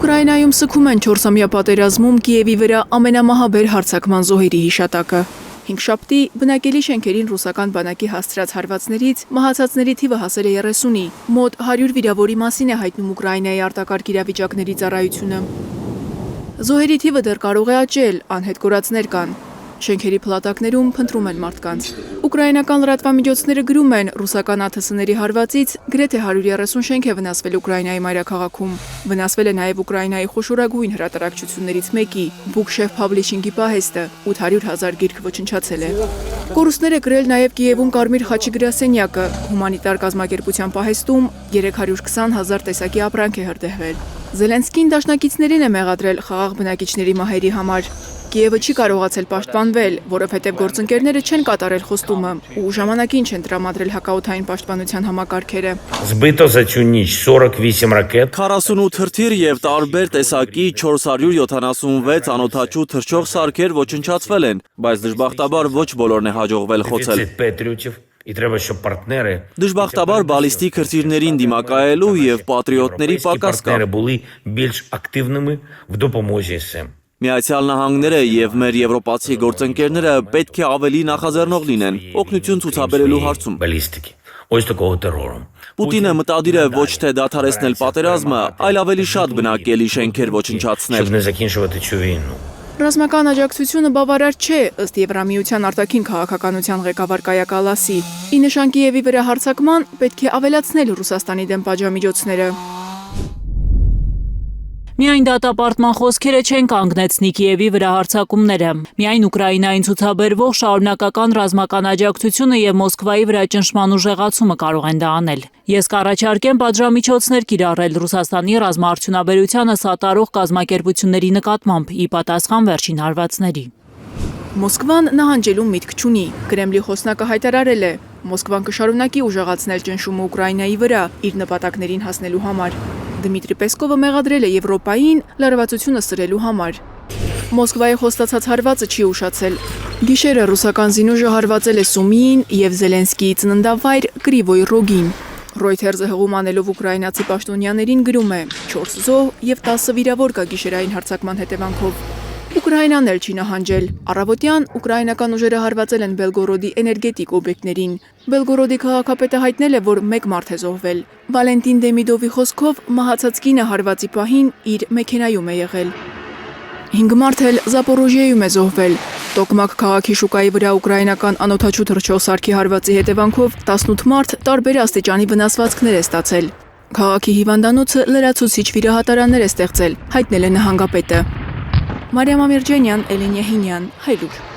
Ուկրաինայում սգում են 4-ամյա պատերազմում Կիևի վրա ամենամահաբեր հարձակման զոհերի հիշատակը։ Հինգշաբթի բնակելի շենքերին ռուսական բանակի հասցրած հարվածներից մահացածների թիվը հասել է 30-ի, մոտ 100 վիրավորի մասին է հայտնում Ուկրաինայի արտակարգ իրավիճակների ծառայությունը։ Զոհերի թիվը դեռ կարող է աճել, անհետ կորածներ կան։ Շենքերի փլատակներում փնտրում են մարդկանց։ Ուկրաինական լրատվամիջոցները գրում են, ռուսական ԱԹՍ-ների հարվածից գրեթե 130 շենք է վնասվել Ուկրաինայի մայրաքաղաքում։ Վնասվել է նաև Ուկրաինայի խոշորագույն հրատարակչություններից մեկի՝ Bookshef Publishing-ի պահեստը, 800,000 գիրք ոչնչացել է։ Կորուստներ է կրել նաև Կիևում Կարմիր խաչի գրասենյակը, հումանիտար կազմակերպության պահեստում 320,000 տեսակի ապրանք է հրդեհվել։ Զելենսկին դաշնակիցներին է մեղադրել խաղաղ բնակիչների մահերի համար։ Կիևը չի կարողացել պաշտպանվել, որովհետև գործընկերները չեն կատարել խոստումը ու ժամանակին չեն տրամադրել հակաօդային պաշտպանության համակարգերը։ Збито за цю ніч 48 ракет. 48 հրթիռ եւ տարբեր տեսակի 476 անօդաչու թռչող սարքեր ոչնչացվել են, բայց դժբախտաբար ոչ բոլորն է հաջողվել խոցել։ 30 Петріотів. І треба, щоб партнери Դժբախտաբար բալիստիկ հրթիռներին դիմակայելու եւ պատրիոտների պակաս կա։ партнери були більш активними в допомозі з цим. Միացյալ Նահանգները եւ մեր եվրոպացի գործընկերները պետք է ավելի նախաձեռնող լինեն օգնություն ցուցաբերելու հարցում։ Балістики. Ось такого терору. Պուտինը մտադիր է ոչ թե դադարեցնել պատերազմը, այլ ավելի շատ բնակելի շենքեր ոչնչացնել։ Щоб не закінчувати цю війну. Ռազմական աջակցությունը բավարար չէ, ըստ Եվրամիության արտաքին քաղաքականության ղեկավար Կայա Կալասի։ Ի նշան Կիևի վրա հարձակման պետք է ավելացնել Ռուսաստանի դեմ պատժամիջոցները։ Միայն դատապարտման խոսքերը չեն կանգնեցնի Կիևի վրա հարձակումները։ Միայն Ուկրաինային ցուցաբերվող շարունակական ռազմական աջակցությունը եւ Մոսկվայի վրա ճնշման ուժեղացումը կարող են դա անել։ Ես կառաջարկեմ պատժամիջոցներ կիրառել Ռուսաստանի ռազմաարդյունաբերությանը սատարող կազմակերպությունների նկատմամբ՝ ի պատասխան վերջին հարվածների։ Մոսկվան նահանջելու միտք չունի։ Կրեմլի խոսնակը հայտարարել է. Մոսկվան կշարունակի ուժեղացնել ճնշումը Ուկրաինայի վրա իր նպատակներին հասնելու համար։ Դմիտրի Պեսկովը մեղադրել է Եվրոպային լարվածությունը սրելու համար։ Մոսկվայի խոստացած հարվածը չի ուշացել։ Գիշերը ռուսական զինուժը հարվածել է Սումիին եւ Զելենսկիի ծննդավայր Կրիվոյ Ռոգին։ Reuters-ը հղում անելով ուկրաինացի պաշտոնյաներին գրում է. 4 զոհ եւ 10 վիրավոր կա գիշերային հարձակման հետևանքով։ Ուկրաինան էլ չի նահանջել։ Առավոտյան ուկրաինական ուժերը հարվածել են Բելգորոդի էներգետիկ օբյեկտներին։ Բելգորոդի քաղաքապետը հայտնել է, որ 1 մարդ է զոհվել։ Վալենտին Դեմիդովի խոսքով մահացած կինը հարվածի պահին իր մեքենայում է եղել։ 5 մարդ էլ Զապորոժիայում է զոհվել։ Տոկմակ քաղաքի շուկայի վրա ուկրաինական անօդաչու թռչող սարքի հարվածի հետևանքով 18 մարդ տարբեր աստիճանի վնասվածքներ է ստացել։ Քաղաքի հիվանդանոցը լրացուցիչ վիրահատարաններ է ստեղծել, հայտնել է նահանգապետը։ Մարիամ Ամիրջանյան, Էլեն Յահինյան, Հայլուր։